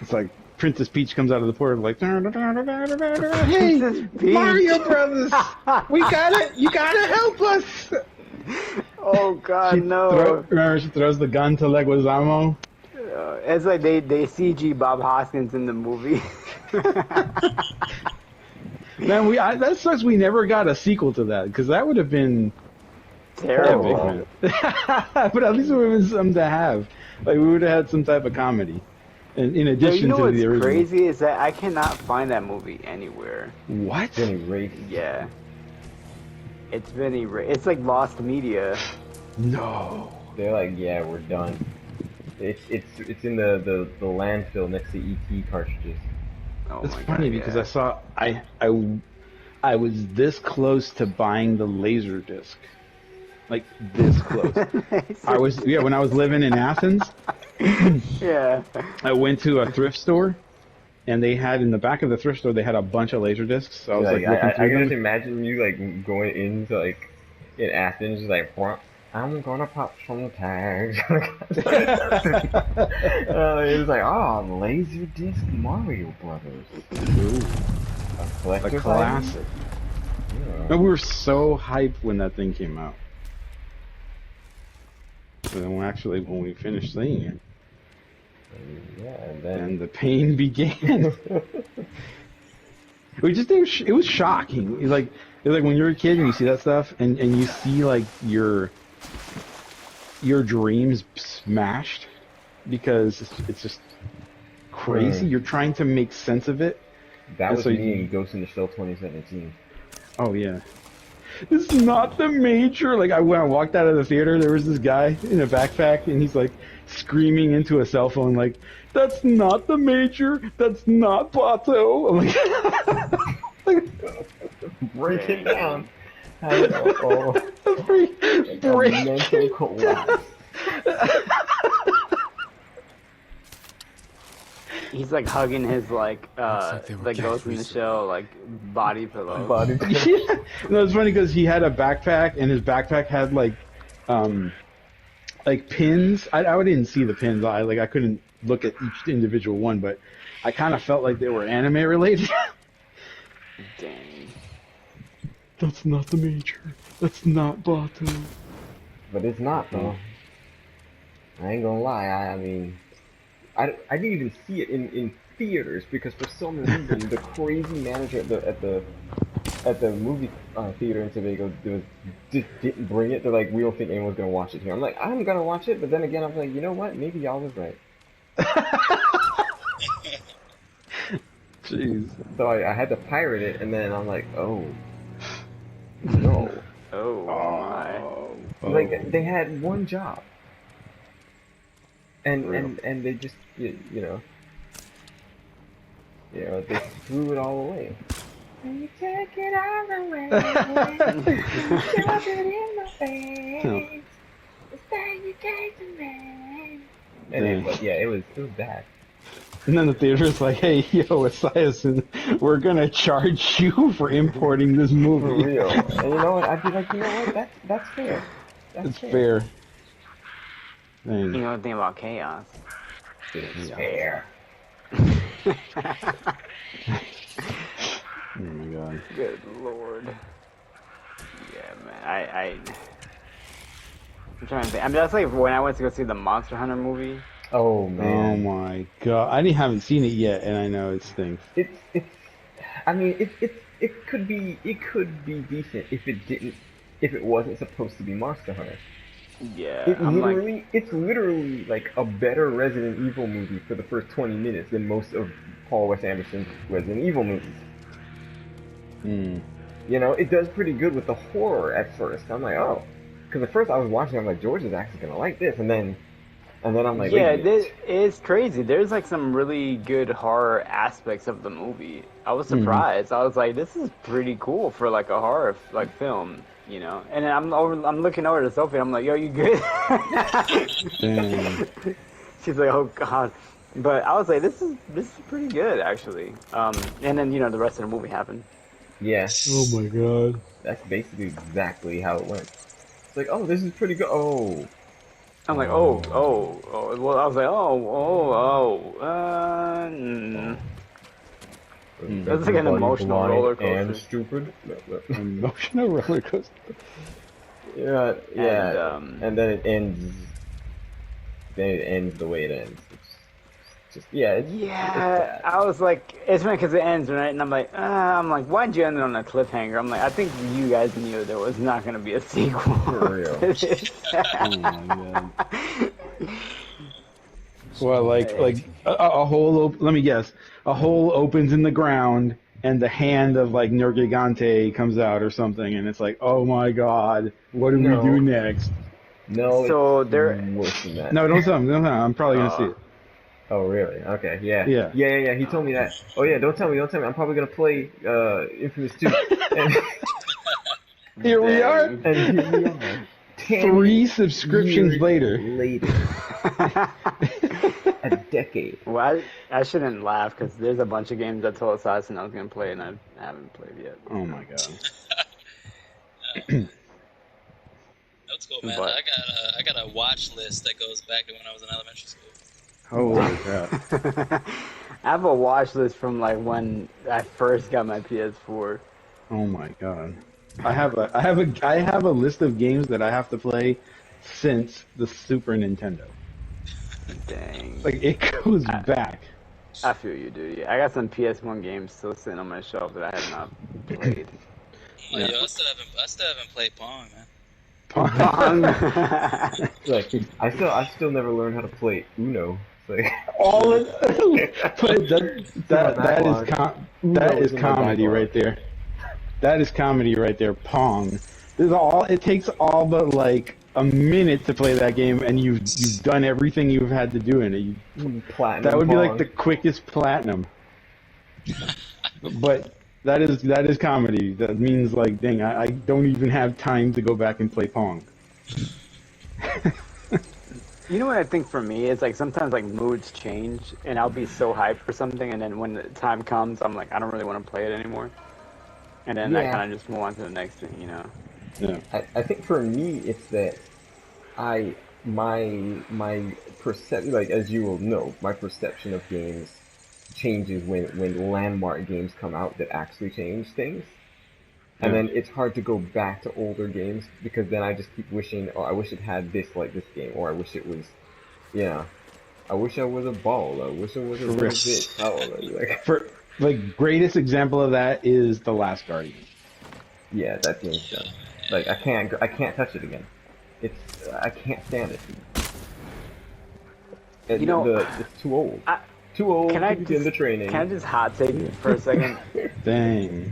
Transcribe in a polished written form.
It's like Princess Peach comes out of the portal like, hey, Princess Peach. Mario Brothers, we gotta, you gotta help us. Oh God, no! Remember, she throws the gun to Leguizamo. It's like they CG Bob Hoskins in the movie. Man, that sucks. We never got a sequel to that because that would have been Terrible. epic, man. But at least it would have been something to have. Like we would have had some type of comedy, in Yo, addition you know to what's the original. crazy is that I cannot find that movie anywhere. What? It's been erased. Yeah. It's been It's like lost media. No. They're like, yeah, we're done. It's in the landfill next to ET cartridges. Oh It's my funny God, because yeah. I was this close to buying the laser disc, like this close. When I was living in Athens, Yeah. I went to a thrift store, and they had in the back of the thrift store they had a bunch of laser discs. So I was like looking I through can just them. imagine you like going into like in Athens, just like, I'm gonna pop some tags. It was like, oh, laser disc Mario Brothers. Ooh, A a collector's classic. item? Yeah. And we were so hyped when that thing came out. But then when we finished seeing it, Yeah, and and then the pain began. It was shocking. It's like when you're a kid and you see that stuff and you see like your dreams smashed because it's just crazy. You're trying to make sense of it. that And was so me in Ghost in the Shell 2017. Oh yeah. This is not the major. Like when I walked out of the theater, there was this guy in a backpack, and he's like screaming into a cell phone, like, "That's not the major. That's not Bato." I'm like, Break it down. Oh, break mental it collapse. He's like hugging his like they were like Ghost in the catch Shell like body pillow. Body Yeah. No, it's funny because he had a backpack, and his backpack had like pins. I didn't see the pins. I couldn't look at each individual one, but I kind of felt like they were anime related. Dang. That's not the major. That's not Bato. But it's not though. I ain't gonna lie. I mean, I didn't even see it in theaters because for some reason the crazy manager at the movie theater in Tobago just didn't bring it. They're like, we don't think anyone's gonna watch it here. I'm like, I'm gonna watch it, but then again, I'm like, you know what? Maybe y'all was right. Jeez. So I had to pirate it, and then I'm like, oh no. Oh my. Like they had one job, and they just you know they threw it all away. And you take it all away, shove it in my face. The thing you gave to me. And it was bad. And then the theater's like, "Hey, yo, Esiason, we're gonna charge you for importing this movie." For real. And you know what? I'd be like, you know what? That's fair. It's fair. You Dang. know the thing about chaos. It's fair. Oh my god. Good lord. Yeah, man. I'm trying to think. I mean, that's like when I went to go see the Monster Hunter movie. Oh Oh man. my god. I haven't seen it yet, and I know it stinks. It's. I mean, it could be decent if it wasn't supposed to be Monster Hunter. Yeah. It's literally like a better Resident Evil movie for the first 20 minutes than most of Paul Wes Anderson's Resident Evil movies. Hmm. You know, it does pretty good with the horror at first. I'm like, oh, because at first I was watching, I'm like, George is actually gonna like this, and then I'm like, yeah, wait, it's crazy. There's like some really good horror aspects of the movie. I was surprised. I was like, this is pretty cool for like a horror like film, you know. And then I'm looking over to Sophie. I'm like, yo, you good? Dang. She's like, oh god. But I was like, this is pretty good actually. And then the rest of the movie happened. yes, Oh my god. that's basically exactly how it went. It's like, oh, this is pretty good. Oh, I'm like, oh. Well, I was like, That's like an emotional Blind roller and coaster. stupid. Emotional roller coaster. Yeah, yeah. And, And then it ends. Then it ends the way it ends. It's just it's Yeah, bad. I was like, it's funny because it ends right, and I'm like, why'd you end it on a cliffhanger? I'm like, I think you guys knew there was not gonna be a sequel. For real. to this. Oh my god. Well, like a hole. Let me guess. A hole opens in the ground, and the hand of like Nergigante comes out or something, and it's like, oh my god, what do No. we do next? No, So it's there- worse than that. No, don't tell me. Don't tell me. I'm probably gonna see it. Oh, really? Okay, yeah. Yeah. He told me that. Oh, yeah, don't tell me. I'm probably gonna play Infamous 2. And, Here we are. and here we are. 10 3 subscriptions years later. A decade. Well, I shouldn't laugh because there's a bunch of games I told Assassin I was gonna play and I haven't played yet. Oh my god. That's cool, man. But- I got a watch list that goes back to when I was in elementary school. Holy crap. I have a watch list from like when I first got my PS4. Oh my god. I have a list of games that I have to play since the Super Nintendo. Dang. Like it goes back. I feel you, dude. Yeah, I got some PS1 games still sitting on my shelf that I have not played. I'm like, yo, I still haven't played Pong, man. Like, I still never learned how to play Uno. It's like, All of but that is comedy right there. That is comedy right there. Pong. It takes all but like a minute to play that game, and you've done everything you've had to do in it. platinum That would be like Pong. the quickest platinum. But that is comedy. That means like, dang, I don't even have time to go back and play Pong. You know what I think for me is like sometimes like moods change and I'll be so hyped for something and then when the time comes I'm like I don't really want to play it anymore. And then I Yeah. kind of just move on to the next thing, you know. Yeah. I think for me it's that my perception, like as you will know, my perception of games changes when landmark games come out that actually change things. And Yeah. then it's hard to go back to older games because then I just keep wishing, oh, I wish it had this like this game, or I wish it was, I wish I was a ball, I wish I was a real. this. Oh, like, For like greatest example of that is The Last Guardian. yeah, that game's done. Like I can't touch it again. I can't stand it. You know, it's too old. I- Too old Can to I begin just- the training. Can I just hot take it for a second? Dang.